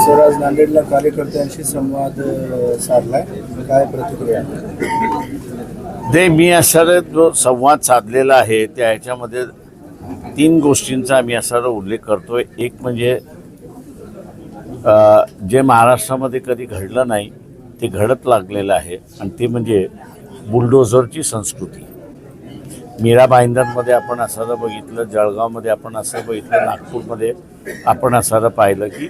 Sir आज नांदेडला कार्यकर्त्यांशी संवाद साधलाय, काय प्रतिक्रिया? ते मी असा जो संवाद साधलेला आहे त्या ह्याच्यामध्ये 3 गोष्टींचा मी असा उल्लेख करतोय. एक म्हणजे जे महाराष्ट्रामध्ये कधी घडलं नाही ते घडत लागलेलं आहे आणि ते म्हणजे बुलडोझरची संस्कृती. मीरा भाईंदरमध्ये आपण असं बघितलं, जळगावमध्ये आपण असं बघितलं, नागपूरमध्ये आपण असं पाहिलं की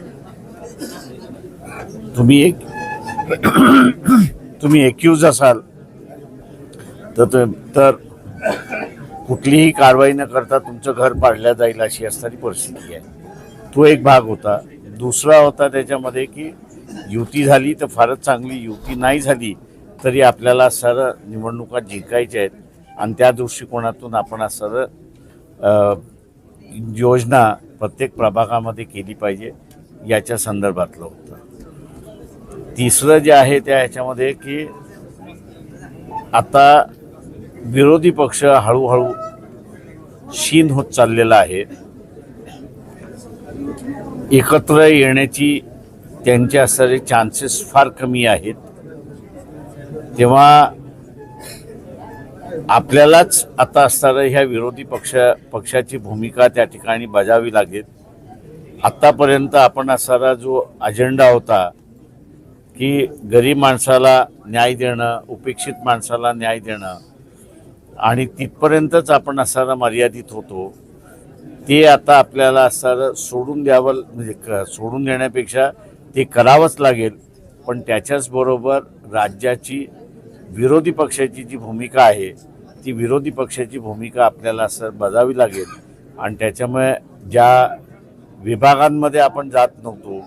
तुम्ही एक्यूज असाल तर कुठलीही कारवाई न करता तुमचं घर पाडलं जाईल अशी असणारी परिस्थिती आहे. तो एक भाग होता. दुसरा होता त्याच्यामध्ये की युती झाली तर फारच चांगली, युती नाही झाली तरी आपल्याला सर निवडणुका जिंकायच्या आहेत आणि त्या दृष्टिकोनातून आपण सर योजना प्रत्येक प्रभागामध्ये केली पाहिजे याच्या संदर्भातलं होतं. तिसरं जे आहे त्या ह्याच्यामध्ये की आता विरोधी पक्ष हळूहळू क्षीण होत चाललेला आहे. एकत्र येण्याची त्यांचे असणारे चान्सेस फार कमी आहेत. तेव्हा आपल्यालाच आता असणाऱ्या ह्या विरोधी पक्षाची भूमिका त्या ठिकाणी बजावी लागेल. आत्तापर्यंत आपण असणारा जो अजेंडा होता की गरीब माणसाला न्याय देणं, उपेक्षित माणसाला न्याय देणं आणि तिथपर्यंतच आपण असणारा मर्यादित होतो, ते आता आपल्याला असणारं सोडून द्यावं, म्हणजे सोडून देण्यापेक्षा ते करावंच लागेल. पण त्याच्याचबरोबर राज्याची विरोधी पक्षाची जी भूमिका आहे ती विरोधी पक्षाची भूमिका आपल्याला असं बजावी लागेल. आणि त्याच्यामुळे ज्या विभागांमध्ये आपण जात नव्हतो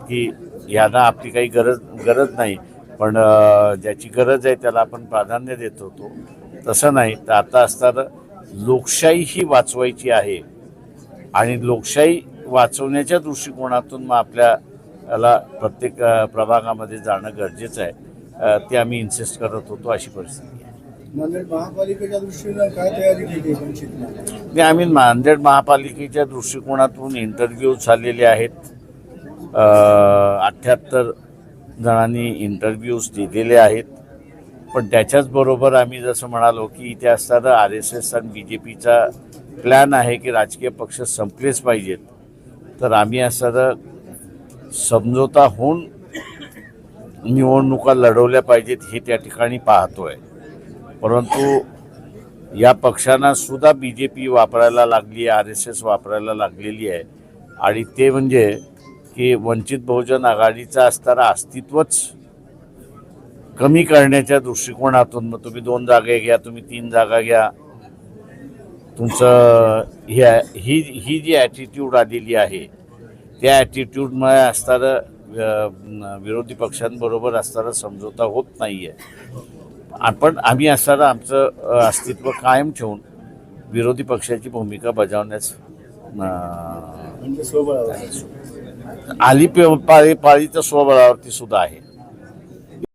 की यांना आपली काही गरज नाही पण ज्याची गरज आहे त्याला आपण प्राधान्य देत होतो, तसं नाही. तर आता असताना लोकशाही ही वाचवायची आहे आणि लोकशाही वाचवण्याच्या दृष्टिकोनातून मग आपल्याला प्रत्येक प्रभागामध्ये जाणं गरजेचं आहे. ते आम्ही इन्सिस्ट करत होतो. अशी परिस्थिती आहे. नांदेड महापालिकेच्या दृष्टीने काय तयारी केली पंचायत? आम्ही नांदेड महापालिकेच्या दृष्टिकोनातून इंटरव्ह्यू झालेले आहेत. 78 जणांनी इंटरव्ह्यूज दिलेले आहेत. पण त्याच्याचबरोबर आम्ही जसं म्हणालो की इथे असताना RSS आणि BJPचा प्लॅन आहे की राजकीय पक्ष संपलेच पाहिजेत. तर आम्ही असताना समझोता होऊन निवडणुका लढवल्या पाहिजेत हे त्या ठिकाणी पाहतोय. परंतु या पक्षांना सुद्धा BJP वापरायला लागली आहे, RSS वापरायला लागलेली आहे. आणि ते म्हणजे की वंचित बहुजन आघाडीचं असणारं अस्तित्वच कमी करण्याच्या दृष्टिकोनातून मग तुम्ही 2 जागा घ्या, तुम्ही 3 जागा घ्या, तुमचं ही जी ॲटिट्यूड आलेली आहे त्या ॲटिट्यूडमुळे असणारं विरोधी पक्षांबरोबर असणारा समझोता होत नाही आहे. आपण आम्ही असणारं आमचं अस्तित्व कायम ठेवून विरोधी पक्षाची भूमिका बजावण्यास म्हणजे स्वबळावर आली पाळी तर स्वबळावरती सुद्धा आहे.